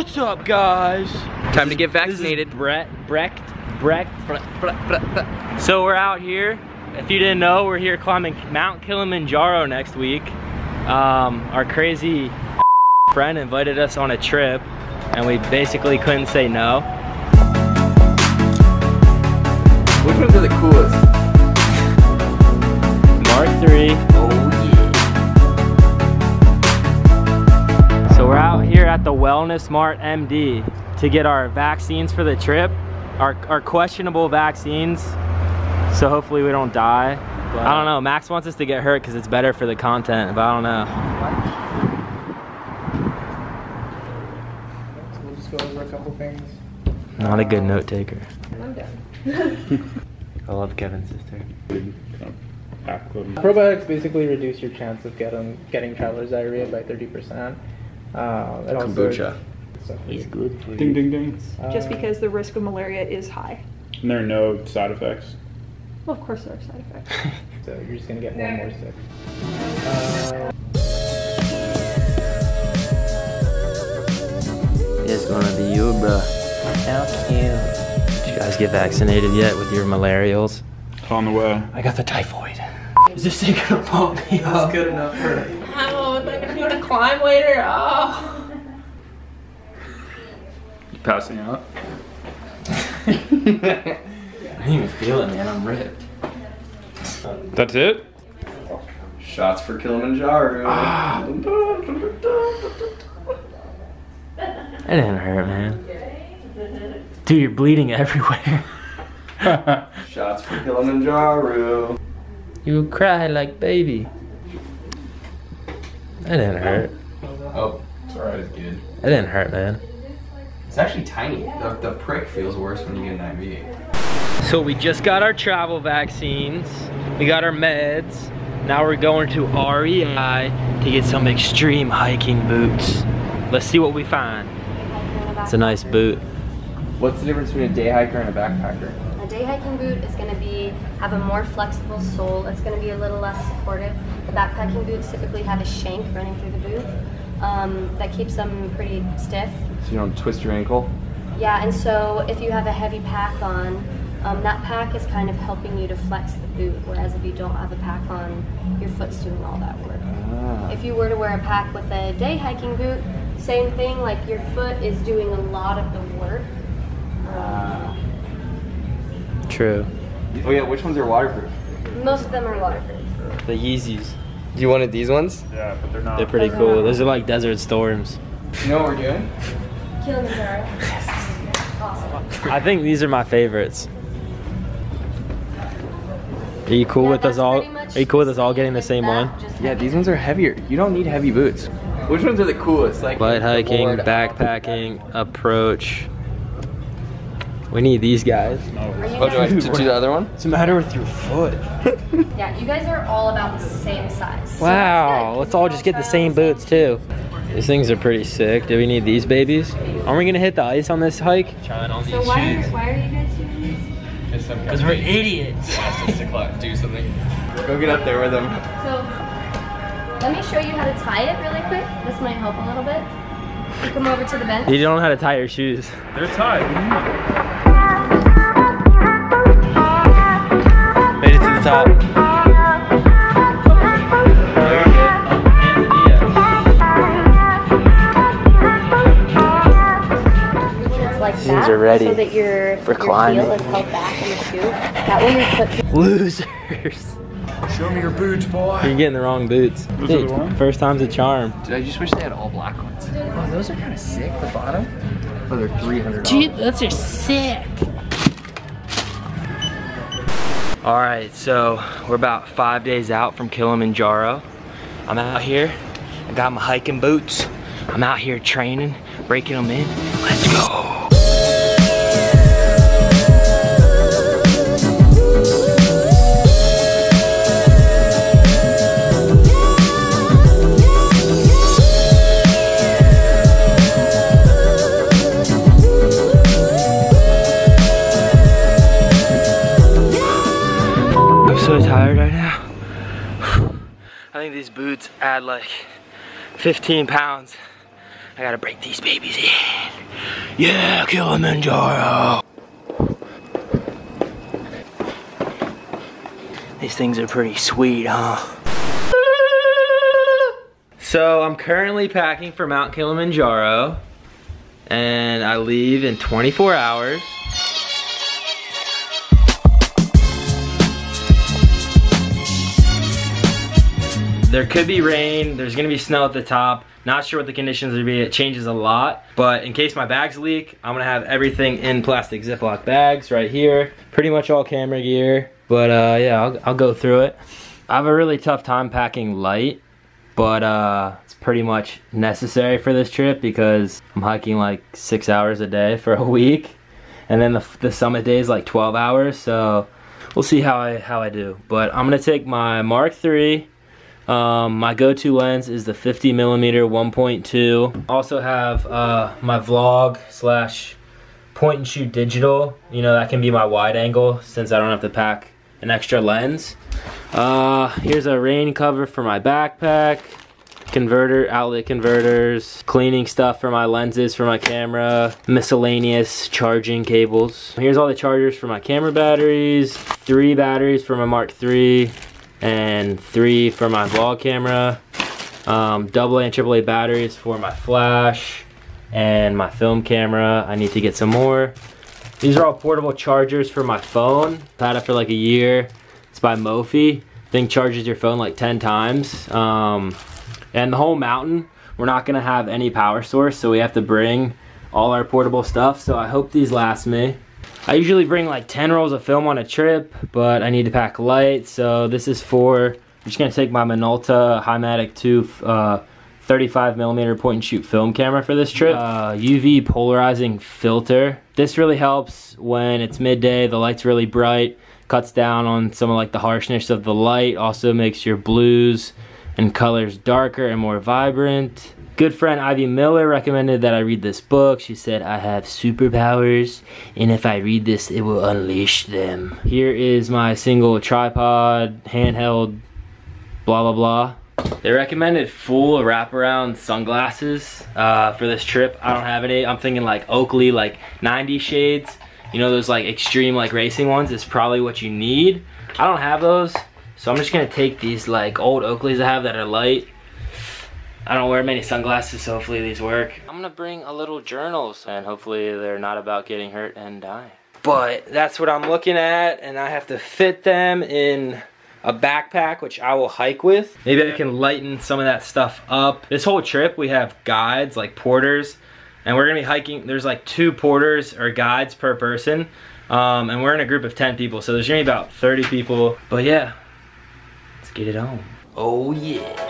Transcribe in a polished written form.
What's up, guys? Time to get vaccinated. Brecht. So we're out here. If you didn't know, we're here climbing Mount Kilimanjaro next week. Our crazy friend invited us on a trip, and we basically couldn't say no. Which ones are the coolest? Mark III. Oh yeah. So we're out here at the Wellness Mart MD to get our vaccines for the trip, our questionable vaccines. So hopefully we don't die. But I don't know, Max wants us to get hurt because it's better for the content, but I don't know. So we'll just go over a couple things. Not a good note taker. I'm done. I love Kevin's sister. Probiotics basically reduce your chance of getting traveler's diarrhea by 30%. Kombucha. It's good. Ding ding ding. Just because the risk of malaria is high. And there are no side effects. Well, of course there are side effects. So you're just gonna get more and more sick. It's gonna be you, bruh. How cute. Did you guys get vaccinated yet with your malarials? On the way. I got the typhoid. Is this thing gonna pump me up? That's good enough for it. How am I gonna be able to climb later? Oh. You passing out? I didn't even feel it, man. I'm ripped. That's it? Shots for Kilimanjaro. That didn't hurt, man. Dude, you're bleeding everywhere. Shots for Kilimanjaro. You cry like baby. That didn't hurt. Oh, it's alright, it's good. That didn't hurt, man. It's actually tiny. The prick feels worse when you get an IV. So we just got our travel vaccines. We got our meds. Now we're going to REI to get some extreme hiking boots. Let's see what we find. It's a nice boot. What's the difference between a day hiker and a backpacker? A day hiking boot is going to have a more flexible sole. It's going to be a little less supportive. The backpacking boots typically have a shank running through the boot that keeps them pretty stiff. So you don't twist your ankle? Yeah, and so if you have a heavy pack on, that pack is kind of helping you to flex the boot, whereas if you don't have a pack on, your foot's doing all that work. If you were to wear a pack with a day hiking boot, same thing, like your foot is doing a lot of the work. True. Oh yeah, which ones are waterproof? Most of them are waterproof. The Yeezys. Do you wanted these ones? Yeah, but they're not. They're pretty cool. Those are like Desert Storms. You know what we're doing? Kilimanjaro. Awesome. I think these are my favorites. Are you cool with us all? Are you cool with us all getting the same one? Yeah, these ones are heavier. You don't need heavy boots. Which ones are the coolest? Like Light hiking, board, backpacking, approach. We need these guys. Oh, do I have to do the other one? What's the matter with your foot? Yeah, you guys are all about the same size. So Wow, let's all just get the same boots too. These things are pretty sick. Do we need these babies? Aren't we gonna hit the ice on this hike? So why are you guys doing this? Because we're idiots. Do something. Go get up there with them. So let me show you how to tie it really quick. This might help a little bit. You come over to the bench. You don't know how to tie your shoes. They're tied. Made it to the top. Like These that, are ready so that your climbing. heel is held back in the shoe. That way your foot. Losers. Show me your boots, boy. You're getting the wrong boots. Those are Dude, the ones? first time's a charm. Dude, I just wish they had all black ones. Oh, those are kind of sick. The bottom. Oh, they're $300. Dude, those are sick. All right, so we're about 5 days out from Kilimanjaro. I'm out here. I got my hiking boots. I'm out here training, breaking them in. Let's go. So tired right now. I think these boots add like 15 pounds I gotta break these babies in. Yeah, Kilimanjaro. These things are pretty sweet, huh? So I'm currently packing for Mount Kilimanjaro, and I leave in 24 hours. There could be rain, there's gonna be snow at the top. Not sure what the conditions will be, it changes a lot. But in case my bags leak, I'm gonna have everything in plastic Ziploc bags right here. Pretty much all camera gear. But yeah, I'll go through it. I have a really tough time packing light, but it's pretty much necessary for this trip because I'm hiking like 6 hours a day for a week. And then the summit day is like 12 hours, so we'll see how I do. But I'm gonna take my Mark III. My go-to lens is the 50mm 1.2. Also have my vlog / point and shoot digital. You know, that can be my wide angle since I don't have to pack an extra lens. Here's a rain cover for my backpack. Outlet converters, cleaning stuff for my lenses for my camera, miscellaneous charging cables. Here's all the chargers for my camera batteries, 3 batteries for my Mark III, and 3 for my vlog camera, AA and AAA batteries for my flash and my film camera. I need to get some more. These are all portable chargers for my phone. I've had it for like a year. It's by Mophie. Thing charges your phone like 10 times. And the whole mountain, we're not gonna have any power source, so we have to bring all our portable stuff. So I hope these last me. I usually bring like 10 rolls of film on a trip, but I need to pack light. So this is I'm just gonna take my Minolta Himatic 2 35mm point and shoot film camera for this trip. UV polarizing filter. This really helps when it's midday, the light's really bright, cuts down on some of like the harshness of the light, also makes your blues and colors darker and more vibrant. Good friend Ivy Miller recommended that I read this book. She said I have superpowers, and if I read this, it will unleash them. Here is my single tripod, handheld, blah blah blah. They recommended full wraparound sunglasses for this trip. I don't have any. I'm thinking like Oakley, like 90 shades. You know, those like extreme like racing ones is probably what you need. I don't have those, so I'm just gonna take these like old Oakleys I have that are light. I don't wear many sunglasses, so hopefully these work. I'm gonna bring a little journals, and hopefully they're not about getting hurt and dying. But that's what I'm looking at, and I have to fit them in a backpack, which I will hike with. Maybe I can lighten some of that stuff up. This whole trip we have guides, like porters, and we're gonna be hiking. There's like 2 porters or guides per person, and we're in a group of 10 people, so there's gonna be about 30 people. But yeah, let's get it on. Oh yeah.